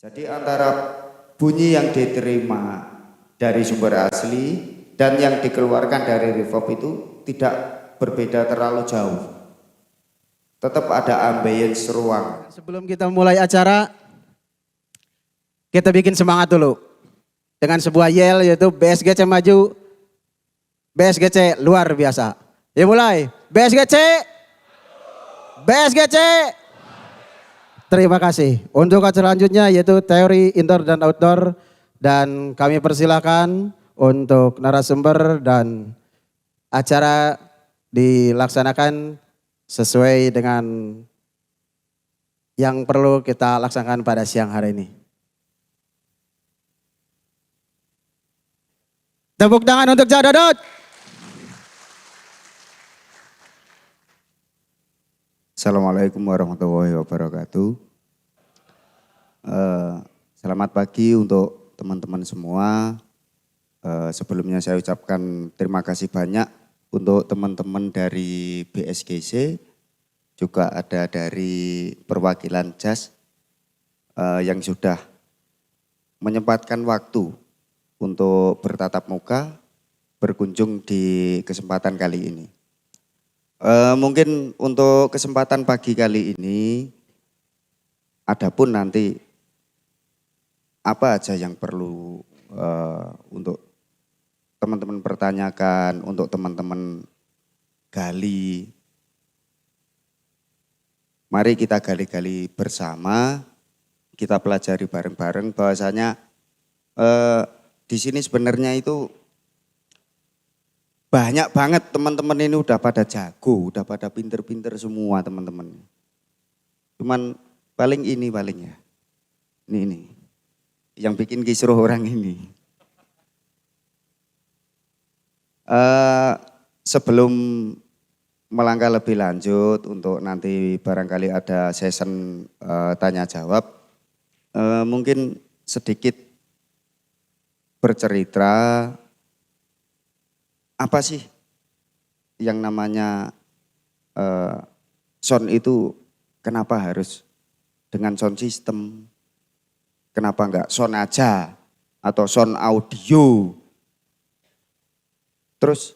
Jadi antara bunyi yang diterima dari sumber asli dan yang dikeluarkan dari reverb itu tidak berbeda terlalu jauh. Tetap ada ambience ruang. Sebelum kita mulai acara, kita bikin semangat dulu. Dengan sebuah yell yaitu BSGC maju, BSGC luar biasa. Ya mulai, BSGC, BSGC. Terima kasih. Untuk acara selanjutnya yaitu teori indoor dan outdoor. Dan kami persilakan untuk narasumber dan acara dilaksanakan sesuai dengan yang perlu kita laksanakan pada siang hari ini. Tepuk tangan untuk Cak Dodot. Assalamualaikum warahmatullahi wabarakatuh. Selamat pagi untuk teman-teman semua. Sebelumnya saya ucapkan terima kasih banyak untuk teman-teman dari BSGC, juga ada dari perwakilan JAS yang sudah menyempatkan waktu untuk bertatap muka, berkunjung di kesempatan kali ini. Mungkin untuk kesempatan pagi kali ini, adapun nanti apa aja yang perlu untuk teman-teman pertanyakan, untuk teman-teman gali. Mari kita gali-gali bersama, kita pelajari bareng-bareng bahwasanya di sini sebenarnya itu banyak banget teman-teman ini udah pada jago, udah pada pinter-pinter semua teman-teman. Cuman paling ya. Ini. Yang bikin kisruh orang ini. Sebelum melangkah lebih lanjut untuk nanti barangkali ada session tanya jawab. Mungkin sedikit bercerita apa sih yang namanya sound itu, kenapa harus dengan sound system, kenapa enggak sound aja atau sound audio. Terus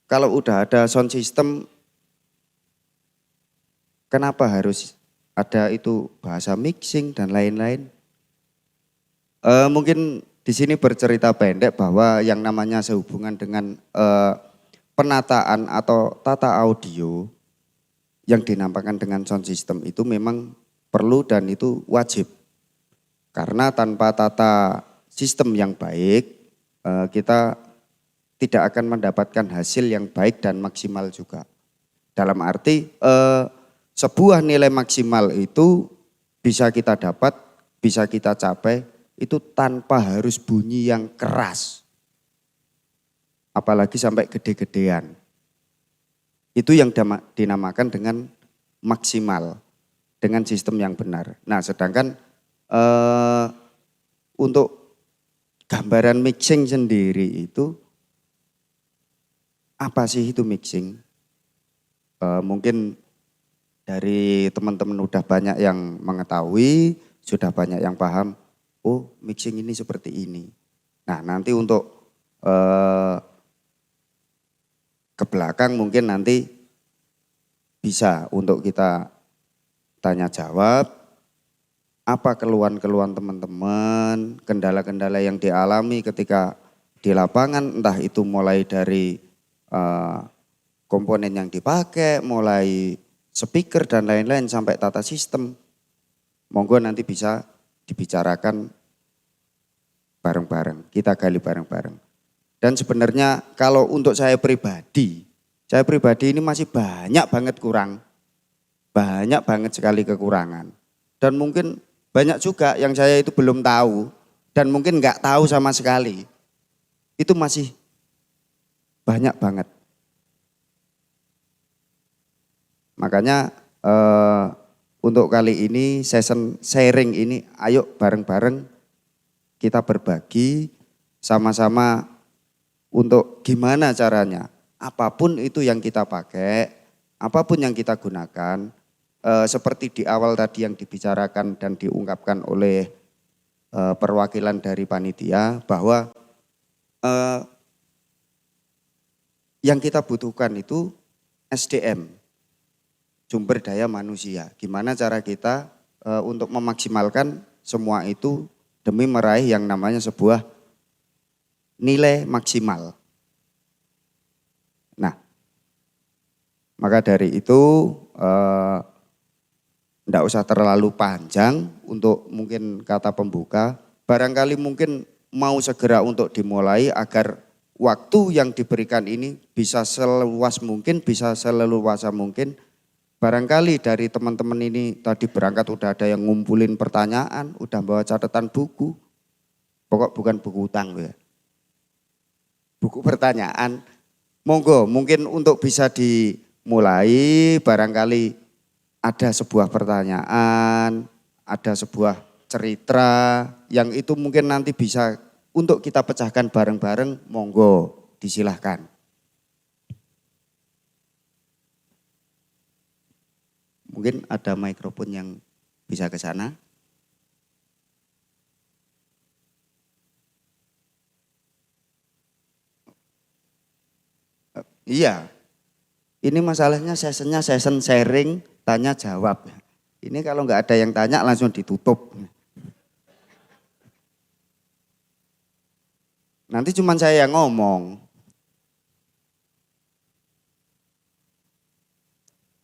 kalau udah ada sound system, kenapa harus ada itu bahasa mixing dan lain-lain. Mungkin di sini bercerita pendek bahwa yang namanya sehubungan dengan penataan atau tata audio yang dinamakan dengan sound system itu memang perlu dan itu wajib. Karena tanpa tata sistem yang baik, kita tidak akan mendapatkan hasil yang baik dan maksimal juga. Dalam arti sebuah nilai maksimal itu bisa kita dapat, bisa kita capai, itu tanpa harus bunyi yang keras. Apalagi sampai gede-gedean. Itu yang dinamakan dengan maksimal. Dengan sistem yang benar. Nah sedangkan untuk gambaran mixing sendiri itu, apa sih itu mixing? Mungkin dari teman-teman udah banyak yang mengetahui, sudah banyak yang paham. Oh mixing ini seperti ini. Nah nanti untuk ke belakang mungkin nanti bisa untuk kita tanya jawab. Apa keluhan-keluhan teman-teman, kendala-kendala yang dialami ketika di lapangan. Entah itu mulai dari komponen yang dipakai, mulai speaker dan lain-lain sampai tata sistem. Monggo nanti bisa dibicarakan bareng-bareng, kita gali bareng-bareng. Dan sebenarnya kalau untuk saya pribadi ini masih banyak banget kurang. Banyak banget sekali kekurangan. Dan mungkin banyak juga yang saya itu belum tahu dan mungkin enggak tahu sama sekali. Itu masih banyak banget. Makanya untuk kali ini session sharing ini ayo bareng-bareng kita berbagi sama-sama untuk gimana caranya. Apapun itu yang kita pakai, apapun yang kita gunakan, seperti di awal tadi yang dibicarakan dan diungkapkan oleh perwakilan dari panitia bahwa yang kita butuhkan itu SDM, sumber daya manusia. Gimana cara kita untuk memaksimalkan semua itu demi meraih yang namanya sebuah nilai maksimal. Nah, maka dari itu enggak usah terlalu panjang untuk mungkin kata pembuka. Barangkali mungkin mau segera untuk dimulai agar waktu yang diberikan ini bisa seluas mungkin, bisa seleluasa mungkin. Barangkali dari teman-teman ini tadi berangkat udah ada yang ngumpulin pertanyaan, udah bawa catatan buku. Pokok bukan buku utang ya. Buku pertanyaan. Monggo mungkin untuk bisa dimulai, barangkali ada sebuah pertanyaan, ada sebuah cerita yang itu mungkin nanti bisa untuk kita pecahkan bareng-bareng, monggo disilahkan. Mungkin ada mikrofon yang bisa ke sana. Iya, ini masalahnya sessionnya session sharing, tanya jawab. Ini kalau nggak ada yang tanya langsung ditutup. Nanti cuma saya yang ngomong.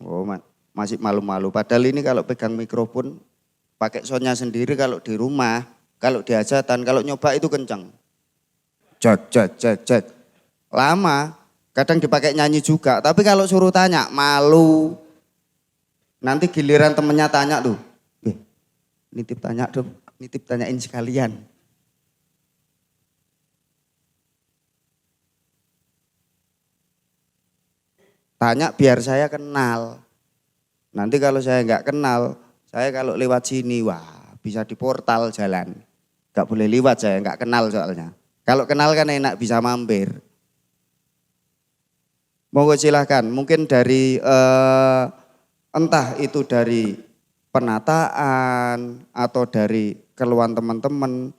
Oh, masih malu-malu. Padahal ini kalau pegang mikrofon, pakai soundnya sendiri kalau di rumah, kalau di hajatan, kalau nyoba itu kencang. Jat. Lama, kadang dipakai nyanyi juga. Tapi kalau suruh tanya, malu. Nanti giliran temennya tanya tuh, nitip tanya dong, nitip tanyain sekalian. Tanya biar saya kenal. Nanti kalau saya nggak kenal, saya kalau lewat sini, wah bisa di portal jalan. Nggak boleh lewat, saya nggak kenal soalnya. Kalau kenal kan enak bisa mampir. Monggo silahkan, mungkin dari entah itu dari penataan atau dari keluhan teman-teman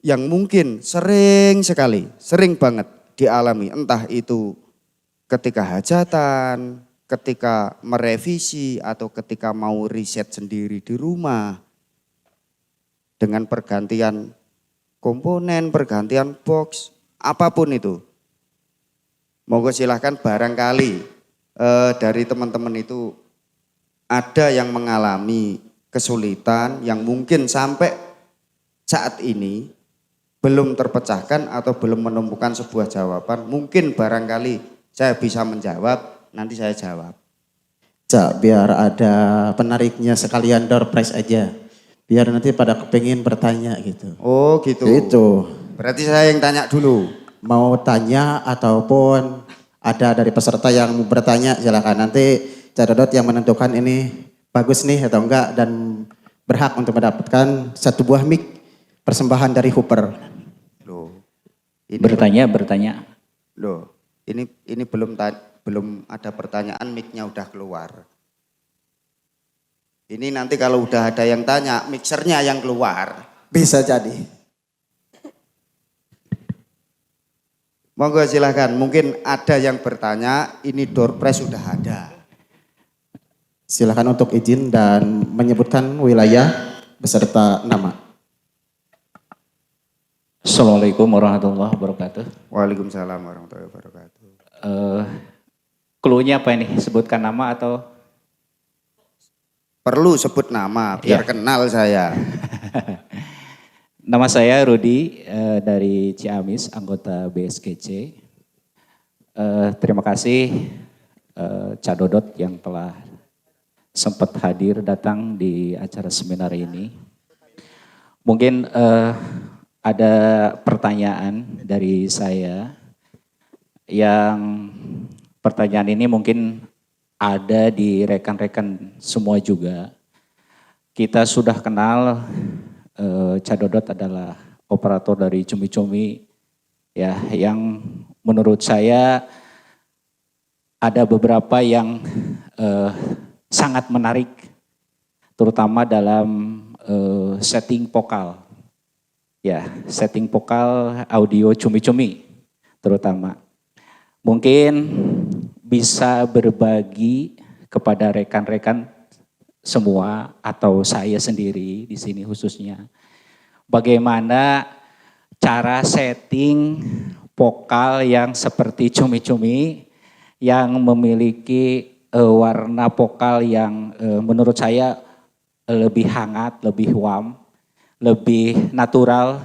yang mungkin sering sekali, sering banget dialami. Entah itu ketika hajatan, ketika merevisi atau ketika mau riset sendiri di rumah dengan pergantian komponen, pergantian box, apapun itu. Monggo silahkan, barangkali dari teman-teman itu ada yang mengalami kesulitan yang mungkin sampai saat ini belum terpecahkan atau belum menemukan sebuah jawaban. Mungkin barangkali saya bisa menjawab. Nanti saya jawab. Cak, biar ada penariknya sekalian door prize aja. Biar nanti pada kepengin bertanya gitu. Oh gitu. Itu. Berarti saya yang tanya dulu. Mau tanya ataupun ada dari peserta yang mau bertanya, silakan. Nanti Cak Dodot yang menentukan ini bagus nih atau enggak dan berhak untuk mendapatkan satu buah mic persembahan dari Hooper. Loh. Ini Bertanya. Loh, ini belum ada pertanyaan, mic-nya udah keluar. Ini nanti kalau udah ada yang tanya, mixernya yang keluar. Bisa jadi. Monggo silahkan, mungkin ada yang bertanya, ini door prize sudah ada. Silakan untuk izin dan menyebutkan wilayah beserta nama. Assalamualaikum warahmatullahi wabarakatuh. Waalaikumsalam warahmatullahi wabarakatuh. Clue-nya apa ini? Sebutkan nama atau? Perlu sebut nama, biar kenal saya. Nama saya Rudi dari Ciamis, anggota BSGC. Terima kasih Cak Dodot yang telah sempat hadir datang di acara seminar ini. Mungkin ada pertanyaan dari saya yang pertanyaan ini mungkin ada di rekan-rekan semua juga. Kita sudah kenal Cak Dodot adalah operator dari Cumi-Cumi ya, yang menurut saya ada beberapa yang sangat menarik, terutama dalam setting vokal. Ya, setting vokal audio cumi-cumi terutama. Mungkin bisa berbagi kepada rekan-rekan semua atau saya sendiri di sini khususnya. Bagaimana cara setting vokal yang seperti cumi-cumi yang memiliki warna vokal yang menurut saya lebih hangat, lebih warm, lebih natural,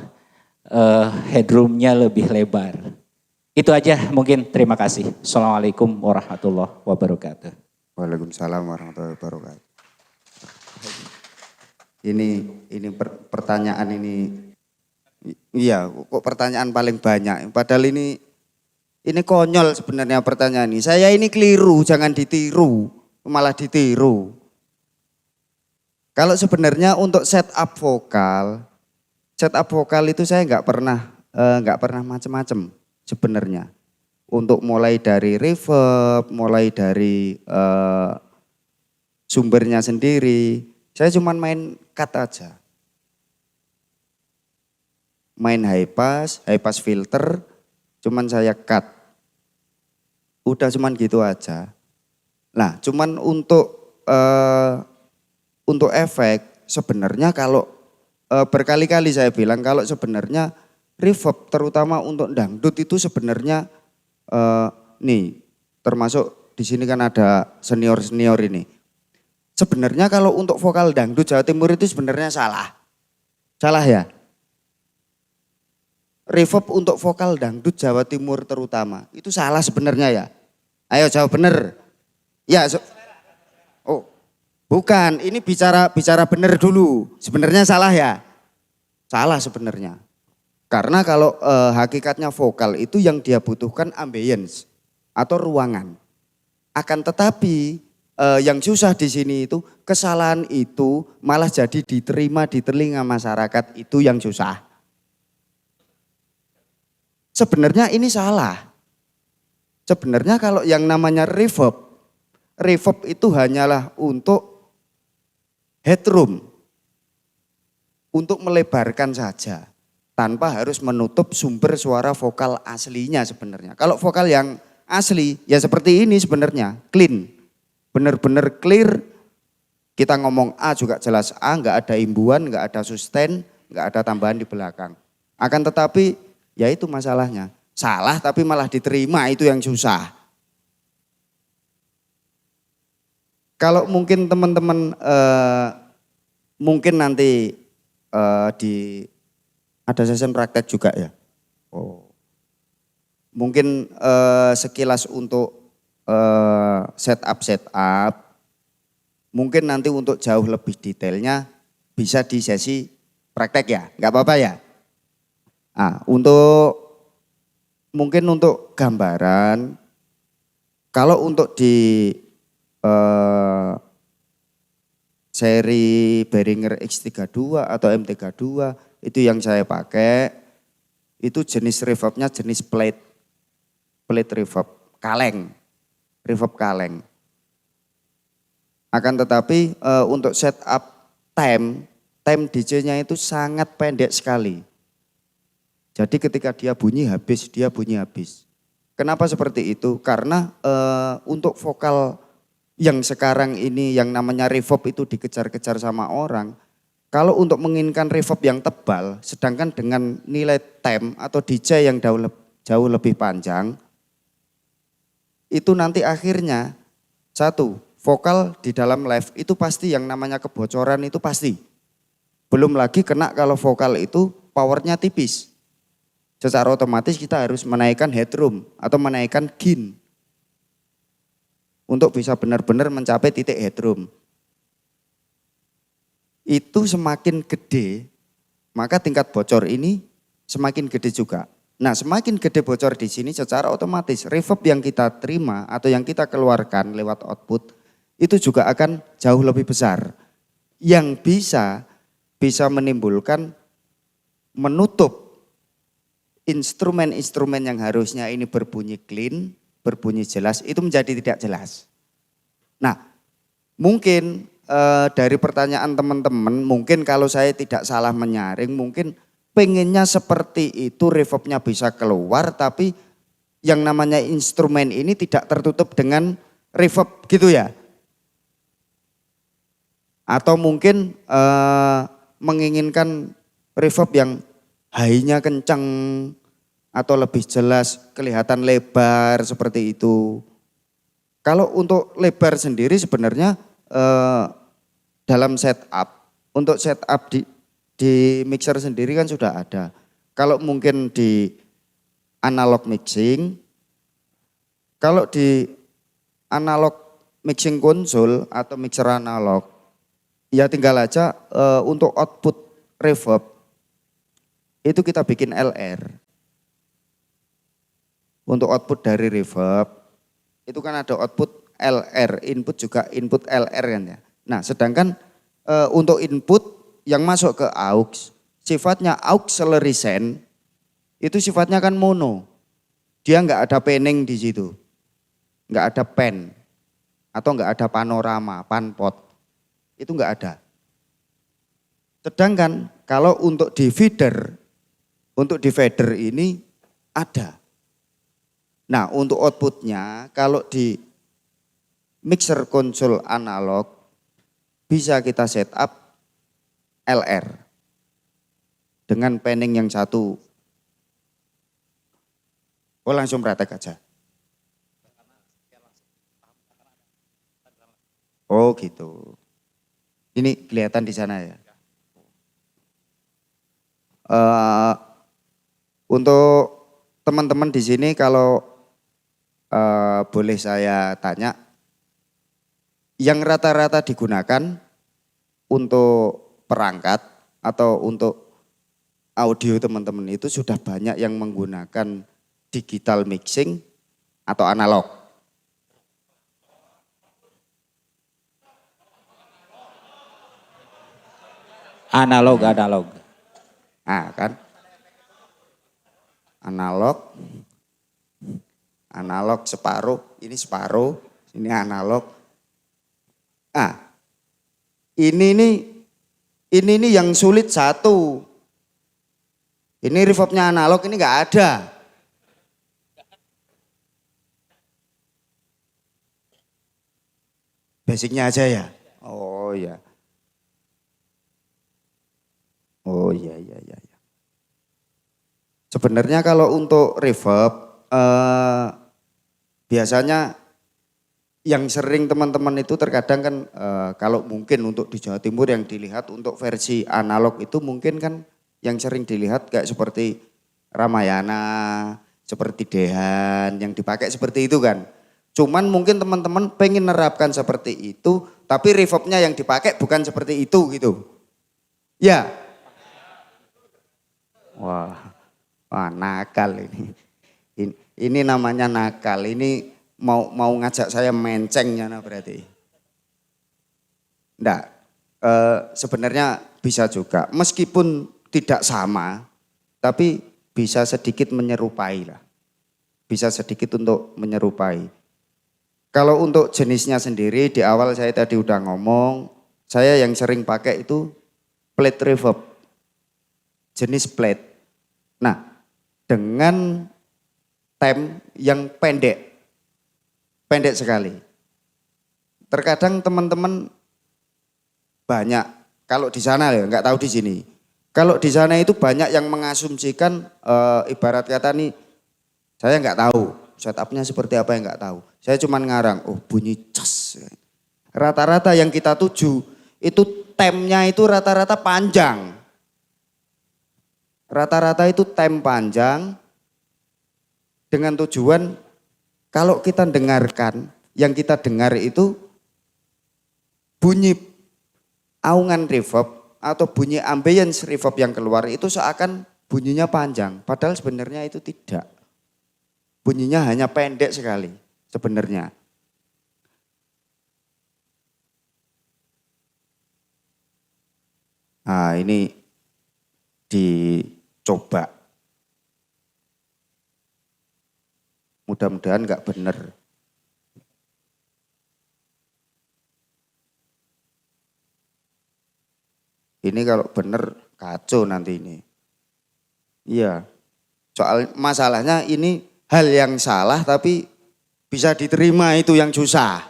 headroomnya lebih lebar. Itu aja mungkin, terima kasih. Assalamualaikum warahmatullahi wabarakatuh. Waalaikumsalam warahmatullahi wabarakatuh. Ini pertanyaan ini, iya kok pertanyaan paling banyak. Padahal ini konyol sebenarnya pertanyaan ini. Saya ini keliru, jangan ditiru, malah ditiru. Kalau sebenarnya untuk setup vokal itu saya nggak pernah macam-macam sebenarnya. Untuk mulai dari reverb, mulai dari sumbernya sendiri, saya cuma main cut aja. Main high pass filter, cuman saya cut. Udah cuman gitu aja. Nah, cuman untuk efek sebenarnya kalau berkali-kali saya bilang kalau sebenarnya reverb terutama untuk dangdut itu sebenarnya nih termasuk di sini kan ada senior ini. Sebenarnya kalau untuk vokal dangdut Jawa Timur itu sebenarnya salah. Salah ya? Reverb untuk vokal dangdut Jawa Timur terutama itu salah sebenarnya ya. Ayo jawab bener. Ya. Oh. Bukan, ini bicara benar dulu. Sebenarnya salah ya? Salah sebenarnya. Karena kalau hakikatnya vokal itu yang dia butuhkan ambience atau ruangan. Akan tetapi yang susah di sini itu kesalahan itu malah jadi diterima di telinga masyarakat, itu yang susah. Sebenarnya ini salah. Sebenarnya kalau yang namanya reverb itu hanyalah untuk headroom, untuk melebarkan saja tanpa harus menutup sumber suara vokal aslinya sebenarnya. Kalau vokal yang asli ya seperti ini sebenarnya, clean, benar-benar clear. Kita ngomong A juga jelas A, nggak ada imbuhan, nggak ada sustain, nggak ada tambahan di belakang. Akan tetapi ya itu masalahnya, salah tapi malah diterima, itu yang susah. Kalau mungkin teman-teman mungkin nanti ada session praktek juga ya. Oh. Mungkin sekilas untuk setup. Mungkin nanti untuk jauh lebih detailnya bisa di sesi praktek ya, nggak apa-apa ya. Nah, mungkin untuk gambaran, kalau untuk di seri Behringer X32 atau M32 itu yang saya pakai, itu jenis reverbnya jenis plate reverb, reverb kaleng. Akan tetapi untuk setup time DJ-nya itu sangat pendek sekali. Jadi ketika dia bunyi habis. Kenapa seperti itu? Karena untuk vokal yang sekarang ini yang namanya reverb itu dikejar-kejar sama orang. Kalau untuk menginginkan reverb yang tebal, sedangkan dengan nilai time atau DJ yang jauh lebih panjang, itu nanti akhirnya satu, vokal di dalam live itu pasti yang namanya kebocoran itu pasti. Belum lagi kena kalau vokal itu powernya tipis. Secara otomatis kita harus menaikkan headroom atau menaikkan gain untuk bisa benar-benar mencapai titik headroom. Itu semakin gede, maka tingkat bocor ini semakin gede juga. Nah, semakin gede bocor di sini secara otomatis reverb yang kita terima atau yang kita keluarkan lewat output itu juga akan jauh lebih besar. Yang bisa menimbulkan menutup instrumen-instrumen yang harusnya ini berbunyi clean, berbunyi jelas, itu menjadi tidak jelas. Nah, mungkin dari pertanyaan teman-teman, mungkin kalau saya tidak salah menyaring, mungkin pengennya seperti itu, reverbnya bisa keluar, tapi yang namanya instrumen ini tidak tertutup dengan reverb gitu ya. Atau mungkin menginginkan reverb yang high-nya kencang atau lebih jelas, kelihatan lebar seperti itu. Kalau untuk lebar sendiri sebenarnya dalam setup, untuk setup di mixer sendiri kan sudah ada. Kalau mungkin di analog mixing, kalau di analog mixing console atau mixer analog, ya tinggal aja untuk output reverb itu kita bikin LR. Untuk output dari reverb itu kan ada output LR, input juga input LR kan ya. Nah sedangkan untuk input yang masuk ke aux, sifatnya auxiliary send, itu sifatnya kan mono. Dia nggak ada panning di situ, nggak ada pan, atau nggak ada panorama, panpot, itu nggak ada. Sedangkan kalau untuk divider ini ada. Nah untuk outputnya kalau di mixer konsol analog bisa kita setup LR dengan panning yang satu. Oh langsung praktek aja. Oh gitu. Ini kelihatan di sana ya. Untuk teman-teman di sini kalau boleh saya tanya, yang rata-rata digunakan untuk perangkat atau untuk audio teman-teman itu sudah banyak yang menggunakan digital mixing atau analog? Analog. Ah kan, analog separuh, ini separuh, ini analog. Ah, ini nih yang sulit satu. Ini reverbnya analog ini nggak ada. Basicnya aja ya. Oh ya. Oh iya. Sebenarnya kalau untuk reverb biasanya yang sering teman-teman itu terkadang kan kalau mungkin untuk di Jawa Timur yang dilihat untuk versi analog itu mungkin kan yang sering dilihat kayak seperti Ramayana, seperti Dehan yang dipakai seperti itu kan. Cuman mungkin teman-teman pengen nerapkan seperti itu tapi reverbnya yang dipakai bukan seperti itu gitu. Ya. Wah nakal ini. Ini namanya nakal. Ini mau ngajak saya mencengnya nah berarti. Enggak. Sebenarnya bisa juga. Meskipun tidak sama, tapi bisa sedikit menyerupai lah. Bisa sedikit untuk menyerupai. Kalau untuk jenisnya sendiri di awal saya tadi udah ngomong, saya yang sering pakai itu plate reverb. Jenis plate. Nah, dengan tem yang pendek sekali. Terkadang teman-teman banyak, kalau di sana ya nggak tahu di sini. Kalau di sana itu banyak yang mengasumsikan ibarat kata nih, saya nggak tahu setupnya seperti apa yang nggak tahu. Saya cuma ngarang, oh bunyi cas. Rata-rata yang kita tuju itu temnya itu rata-rata panjang. Rata-rata itu tem panjang dengan tujuan kalau kita dengarkan, yang kita dengar itu bunyi aungan reverb atau bunyi ambience reverb yang keluar itu seakan bunyinya panjang. Padahal sebenarnya itu tidak. Bunyinya hanya pendek sekali sebenarnya. Nah ini dicoba. Mudah-mudahan nggak benar. Ini kalau benar kacau nanti ini. Iya. Soal masalahnya ini hal yang salah tapi bisa diterima itu yang susah.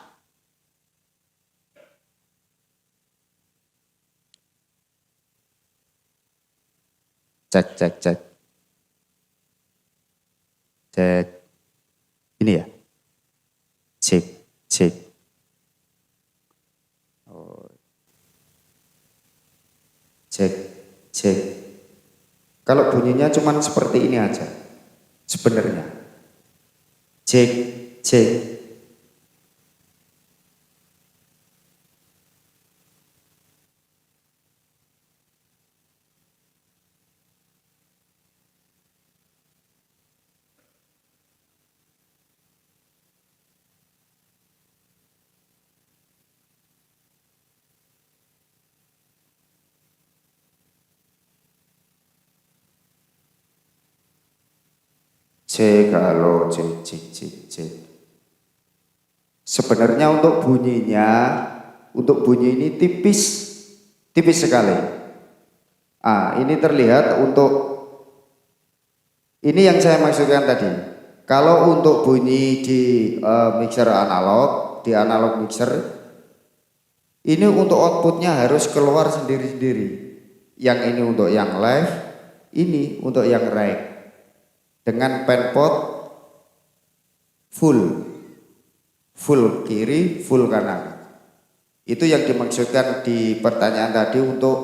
Cek, cek, cek. Cek. Ini ya. Cek, cek. Oh. Cek, cek. Kalau bunyinya cuman seperti ini aja. Sebenarnya. Cek, cek. Cek, halo, cek, cek, cek, cek. Sebenarnya untuk bunyi ini tipis, tipis sekali. Ah, ini terlihat untuk, ini yang saya maksudkan tadi. Kalau untuk bunyi di mixer analog, di analog mixer, ini untuk outputnya harus keluar sendiri-sendiri. Yang ini untuk yang live, ini untuk yang rec. Dengan penpot full kiri, full kanan. Itu yang dimaksudkan di pertanyaan tadi untuk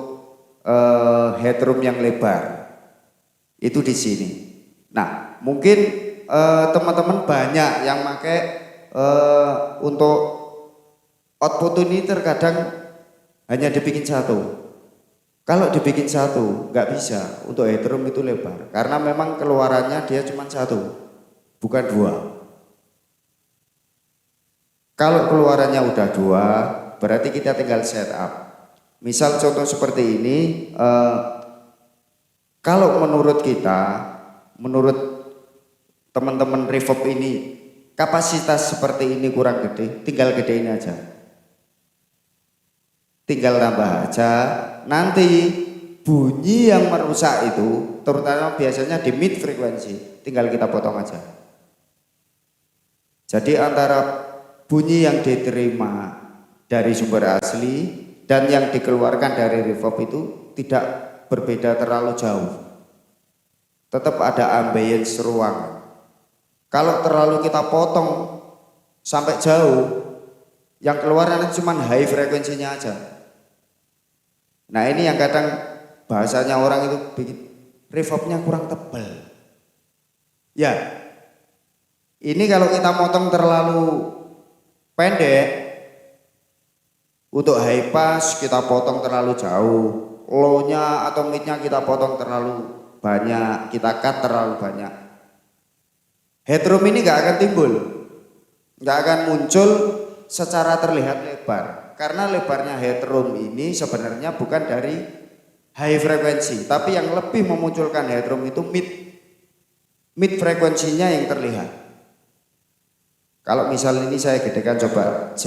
headroom yang lebar. Itu di sini. Nah, mungkin teman-teman banyak yang pakai untuk output ini terkadang hanya dibikin satu. Kalau dibikin satu nggak bisa, untuk headroom itu lebar. Karena memang keluarannya dia cuma satu, bukan dua. Kalau keluarannya udah dua, berarti kita tinggal setup. Misal contoh seperti ini, kalau menurut kita, menurut teman-teman reverb ini, kapasitas seperti ini kurang gede, tinggal gedein aja. Tinggal tambah aja. Nanti bunyi yang merusak itu, terutama biasanya di mid frekuensi, tinggal kita potong aja. Jadi antara bunyi yang diterima dari sumber asli dan yang dikeluarkan dari reverb itu tidak berbeda terlalu jauh. Tetap ada ambience ruang. Kalau terlalu kita potong sampai jauh, yang keluar nanti cuma high frekuensinya aja. Nah ini yang kadang bahasanya orang itu bikin reverbnya kurang tebal. Ya, ini kalau kita potong terlalu pendek, untuk high pass kita potong terlalu jauh, low-nya atau mid-nya kita potong terlalu banyak, kita cut terlalu banyak. Headroom ini gak akan timbul, gak akan muncul secara terlihat lebar. Karena lebarnya headroom ini sebenarnya bukan dari high frekuensi, tapi yang lebih memunculkan headroom itu mid frekuensinya yang terlihat. Kalau misal ini saya gedekan, coba C.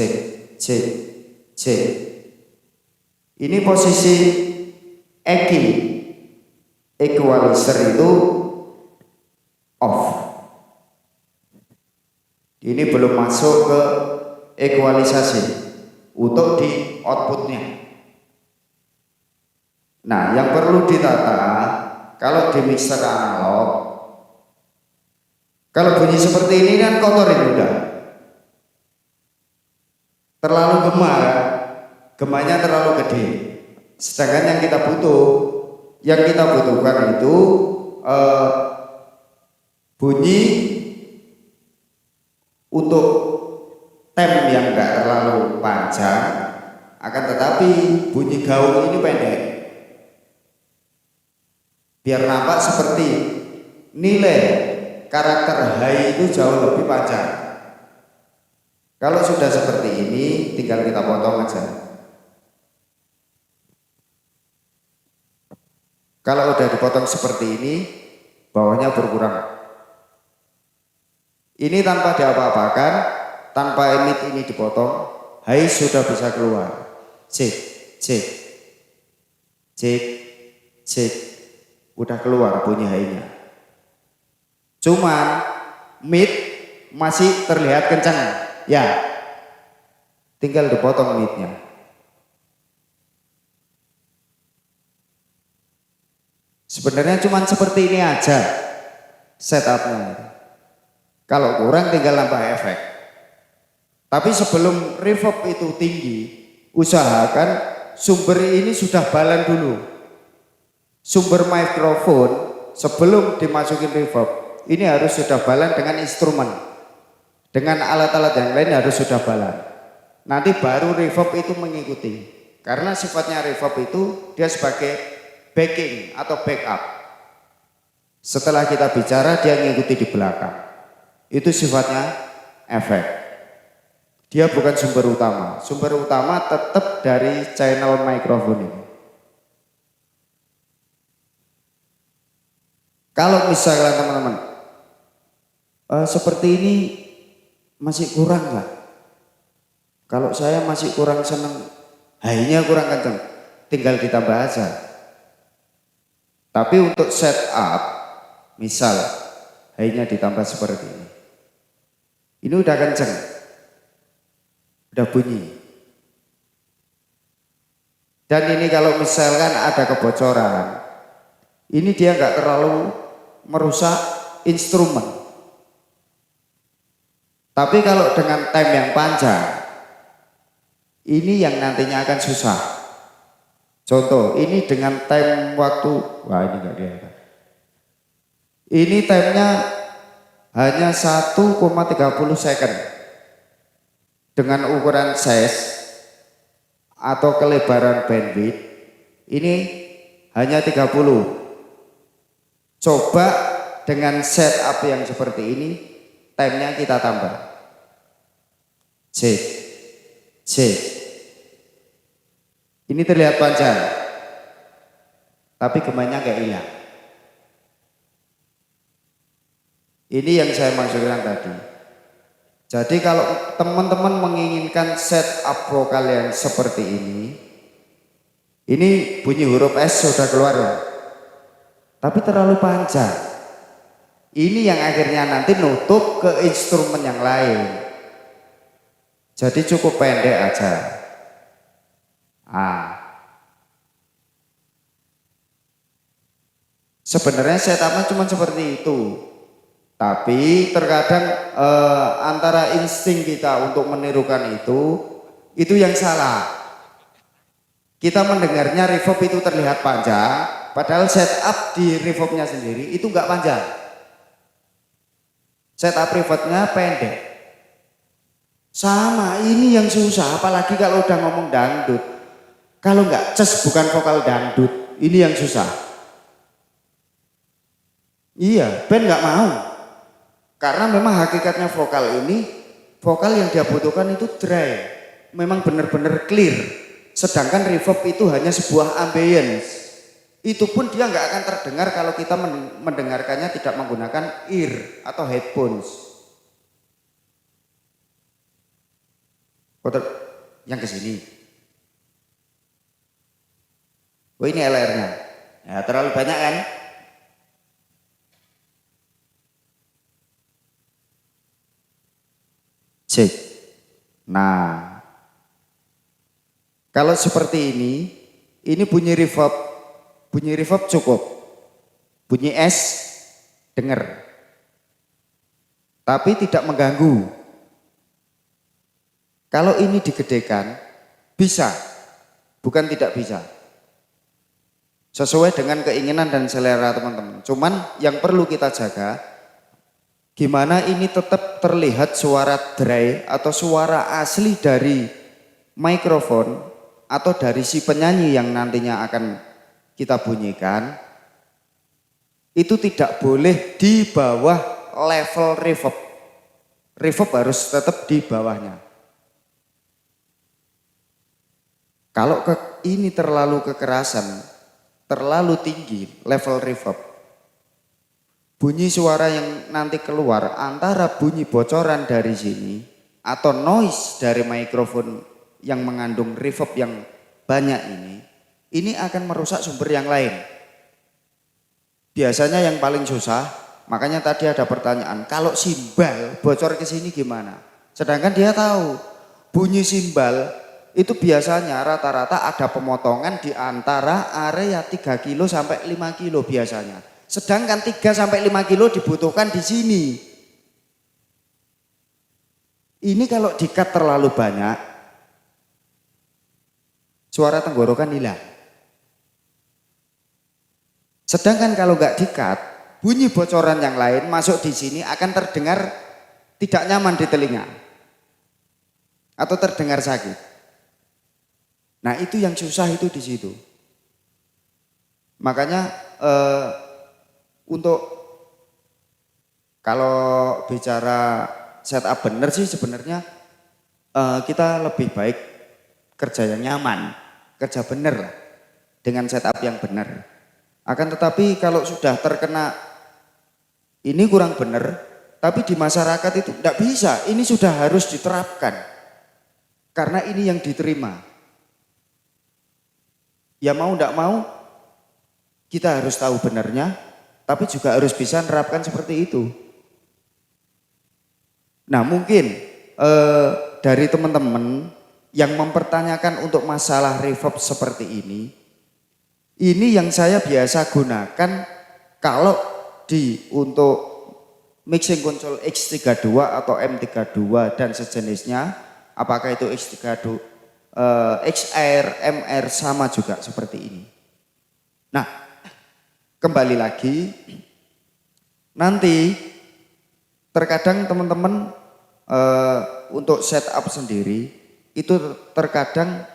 Ini posisi equalizer itu off. Ini belum masuk ke ekualisasi untuk di outputnya. Nah, yang perlu ditata kalau di mixer analog, kalau bunyi seperti ini kan kotor ini udah terlalu gema, gemanya terlalu gede. Sedangkan yang kita butuhkan itu bunyi untuk tem yang enggak terlalu panjang, akan tetapi bunyi gaung ini pendek. Biar nampak seperti nilai karakter high itu jauh lebih panjang. Kalau sudah seperti ini, tinggal kita potong aja. Kalau udah dipotong seperti ini, bawahnya berkurang. Ini tanpa diapa-apakan, tanpa mid ini dipotong, high sudah bisa keluar. Cek. udah keluar bunyi high-nya. Cuman mid masih terlihat kencang. Ya, tinggal dipotong midnya. Sebenarnya cuman seperti ini aja setupnya. Kalau kurang tinggal nambah efek. Tapi sebelum reverb itu tinggi, usahakan sumber ini sudah balan dulu. Sumber mikrofon sebelum dimasukin reverb ini harus sudah balan dengan instrumen. Dengan alat-alat yang lain harus sudah balan. Nanti baru reverb itu mengikuti. Karena sifatnya reverb itu dia sebagai backing atau backup. Setelah kita bicara dia mengikuti di belakang. Itu sifatnya efek. Dia bukan sumber utama. Sumber utama tetap dari channel mikrofon ini. Kalau misalnya teman-teman seperti ini masih kurang lah. Kalau saya masih kurang seneng, high-nya kurang kenceng, tinggal ditambah aja. Tapi untuk setup, misal high-nya ditambah seperti ini. Ini udah kenceng, udah bunyi. Dan ini kalau misalkan ada kebocoran, ini dia nggak terlalu merusak instrumen. Tapi kalau dengan time yang panjang, ini yang nantinya akan susah. Contoh, ini dengan time waktu, wah ini enggak kelihatan. Ini timenya hanya 1,30 second. Dengan ukuran size atau kelebaran bandwidth, ini hanya 30. Coba dengan setup yang seperti ini, timenya kita tambah. C. Ini terlihat panjang, tapi gemanya nggak hilang. Ini yang saya maksudkan tadi. Jadi kalau teman-teman menginginkan setup vokal yang seperti ini bunyi huruf S sudah keluar ya. Tapi terlalu panjang. Ini yang akhirnya nanti nutup ke instrumen yang lain. Jadi cukup pendek aja. Sebenarnya setupnya cuma seperti itu. Tapi terkadang antara insting kita untuk menirukan itu yang salah. Kita mendengarnya reverb itu terlihat panjang, padahal setup di reverbnya sendiri itu enggak panjang. Setup reverbnya pendek. Sama, ini yang susah, apalagi kalau udah ngomong dangdut. Kalau enggak ces bukan vokal dangdut, ini yang susah. Iya, band enggak mau. Karena memang hakikatnya vokal ini, vokal yang dia butuhkan itu dry. Memang benar-benar clear. Sedangkan reverb itu hanya sebuah ambience. Itu pun dia nggak akan terdengar kalau kita mendengarkannya tidak menggunakan ear atau headphones. Yang ke sini. Oh ini LR-nya. Ya, terlalu banyak kan? Cek. Nah, kalau seperti ini bunyi reverb cukup. Bunyi S dengar. Tapi tidak mengganggu. Kalau ini digedekan bisa, bukan tidak bisa. Sesuai dengan keinginan dan selera teman-teman. Cuman yang perlu kita jaga, gimana ini tetap terlihat suara dry atau suara asli dari mikrofon atau dari si penyanyi yang nantinya akan kita bunyikan, itu tidak boleh di bawah level reverb. Reverb harus tetap di bawahnya. Kalau ini terlalu kekerasan, terlalu tinggi level reverb, bunyi suara yang nanti keluar antara bunyi bocoran dari sini atau noise dari mikrofon yang mengandung reverb yang banyak ini akan merusak sumber yang lain. biasanya yang paling susah, makanya tadi ada pertanyaan, kalau simbal bocor ke sini gimana? Sedangkan dia tahu bunyi simbal itu biasanya rata-rata ada pemotongan di antara area 3 kilo sampai 5 kilo biasanya. Sedangkan 3 sampai 5 kilo dibutuhkan di sini. Ini kalau di-cut terlalu banyak, suara tenggorokan hilang. Sedangkan kalau nggak di-cut, bunyi bocoran yang lain masuk di sini akan terdengar tidak nyaman di telinga. Atau terdengar sakit. Nah itu yang susah itu di situ. Makanya untuk kalau bicara setup benar sih sebenarnya kita lebih baik kerja yang nyaman, kerja benar lah dengan setup yang benar. Akan tetapi kalau sudah terkena ini kurang benar, tapi di masyarakat itu tidak bisa, ini sudah harus diterapkan. Karena ini yang diterima. Ya mau tidak mau kita harus tahu benarnya, tapi juga harus bisa menerapkan seperti itu. Nah mungkin dari teman-teman yang mempertanyakan untuk masalah reverb seperti ini yang saya biasa gunakan kalau untuk mixing console X32 atau M32 dan sejenisnya, apakah itu X32, XR, MR sama juga seperti ini. Nah, kembali lagi, nanti terkadang teman-teman untuk setup sendiri itu terkadang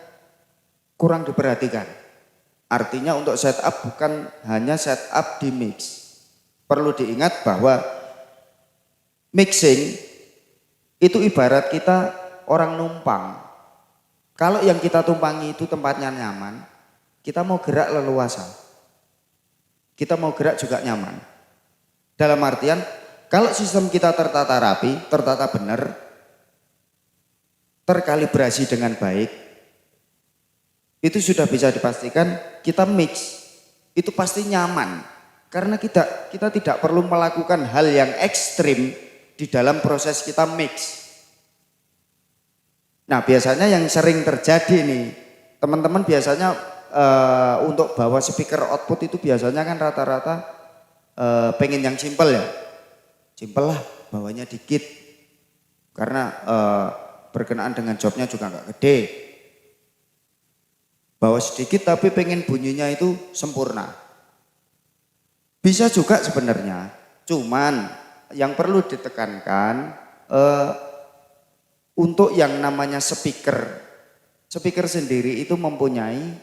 kurang diperhatikan. Artinya untuk setup bukan hanya setup di mix. Perlu diingat bahwa mixing itu ibarat kita orang numpang. Kalau yang kita tumpangi itu tempatnya nyaman, kita mau gerak leluasa. Kita mau gerak juga nyaman. Dalam artian, kalau sistem kita tertata rapi, tertata benar, terkalibrasi dengan baik, itu sudah bisa dipastikan kita mix, itu pasti nyaman. Karena kita tidak perlu melakukan hal yang ekstrim di dalam proses kita mix. Nah biasanya yang sering terjadi nih, teman-teman biasanya untuk bawa speaker output itu biasanya kan rata-rata pengen yang simple ya. Simple lah, bawanya dikit. Karena berkenaan dengan jobnya juga nggak gede. Bawa sedikit tapi pengen bunyinya itu sempurna. Bisa juga sebenarnya, cuman yang perlu ditekankan untuk yang namanya speaker sendiri itu mempunyai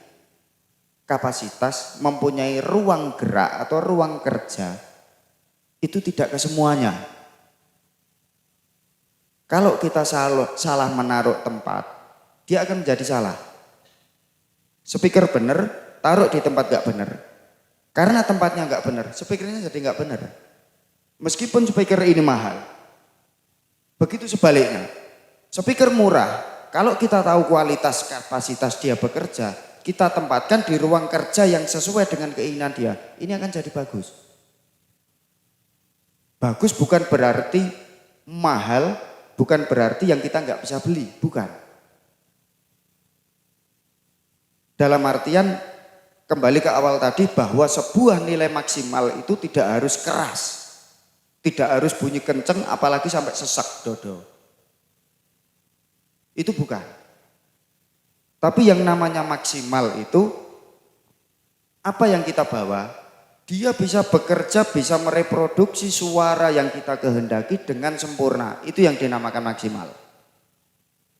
kapasitas, mempunyai ruang gerak atau ruang kerja, itu tidak kesemuanya. Kalau kita salah menaruh tempat, dia akan menjadi salah. Speaker benar, taruh di tempat gak benar. Karena tempatnya gak benar, speakernya jadi gak benar. Meskipun speaker ini mahal. Begitu sebaliknya, speaker murah, kalau kita tahu kualitas kapasitas dia bekerja, kita tempatkan di ruang kerja yang sesuai dengan keinginan dia, ini akan jadi bagus. Bagus bukan berarti mahal, bukan berarti yang kita nggak bisa beli, bukan. Dalam artian kembali ke awal tadi bahwa sebuah nilai maksimal itu tidak harus keras, tidak harus bunyi kenceng apalagi sampai sesak dodo. Itu bukan. Tapi yang namanya maksimal itu apa yang kita bawa, dia bisa bekerja, bisa mereproduksi suara yang kita kehendaki dengan sempurna. Itu yang dinamakan maksimal.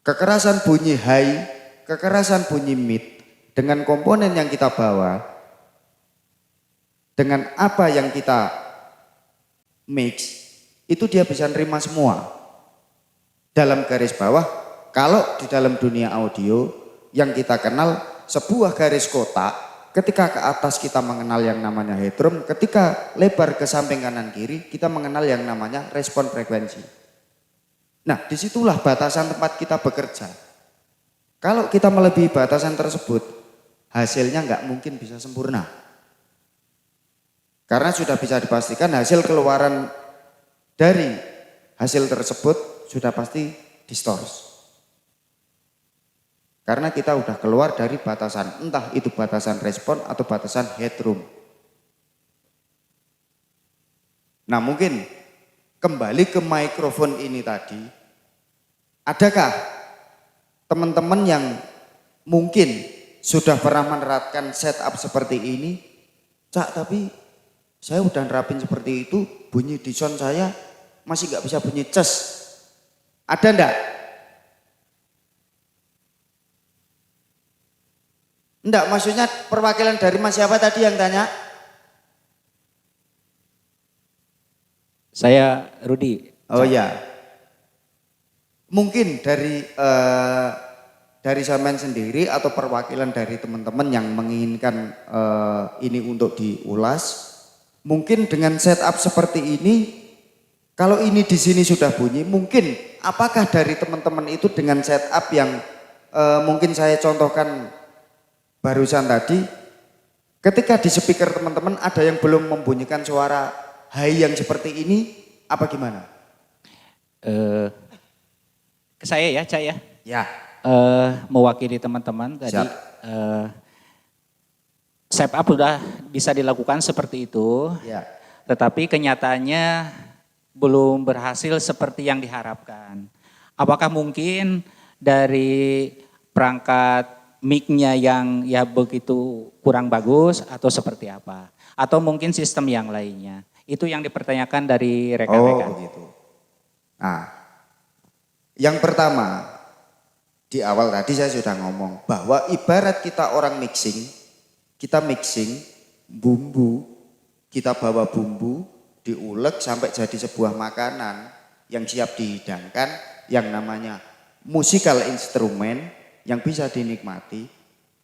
Kekerasan bunyi high, kekerasan bunyi mid, dengan komponen yang kita bawa, dengan apa yang kita mix, itu dia bisa nerima semua. Dalam garis bawah, kalau di dalam dunia audio yang kita kenal sebuah garis kotak, ketika ke atas kita mengenal yang namanya headroom, ketika lebar ke samping kanan kiri kita mengenal yang namanya respon frekuensi. Nah disitulah batasan tempat kita bekerja. Kalau kita melebihi batasan tersebut, hasilnya nggak mungkin bisa sempurna. Karena sudah bisa dipastikan hasil keluaran dari hasil tersebut sudah pasti distors. Karena kita udah keluar dari batasan, entah itu batasan respon atau batasan headroom. Nah mungkin kembali ke mikrofon ini tadi, adakah teman-teman yang mungkin sudah pernah menerapkan setup seperti ini? Cak, tapi saya udah nerapin seperti itu, bunyi di sound saya masih gak bisa bunyi ces. Ada enggak? Enggak, maksudnya perwakilan dari Mas siapa tadi yang tanya? Saya Rudi. Oh ya. Mungkin dari Samen sendiri atau perwakilan dari teman-teman yang menginginkan ini untuk diulas, mungkin dengan setup seperti ini, kalau ini di sini sudah bunyi, mungkin apakah dari teman-teman itu dengan setup yang mungkin saya contohkan barusan tadi, ketika di speaker teman-teman ada yang belum membunyikan suara high yang seperti ini, apa gimana? Ke saya ya, Cak ya. Ya. Mewakili teman-teman tadi. Siap. Setup sudah bisa dilakukan seperti itu. Ya. Tetapi kenyataannya belum berhasil seperti yang diharapkan. Apakah mungkin dari perangkat mic-nya yang ya begitu kurang bagus atau seperti apa? Atau mungkin sistem yang lainnya? Itu yang dipertanyakan dari rekan-rekan. Oh begitu. Nah, yang pertama di awal tadi saya sudah ngomong bahwa ibarat kita orang mixing, kita mixing bumbu, kita bawa bumbu, diulek sampai jadi sebuah makanan yang siap dihidangkan, yang namanya musical instrument yang bisa dinikmati,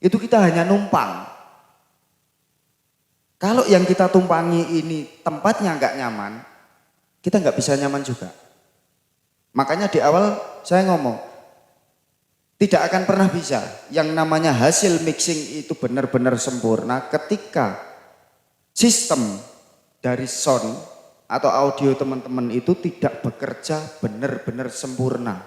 itu kita hanya numpang. Kalau yang kita tumpangi ini tempatnya nggak nyaman, kita nggak bisa nyaman juga. Makanya di awal saya ngomong, tidak akan pernah bisa yang namanya hasil mixing itu benar-benar sempurna ketika sistem dari sound atau audio teman-teman itu tidak bekerja benar-benar sempurna.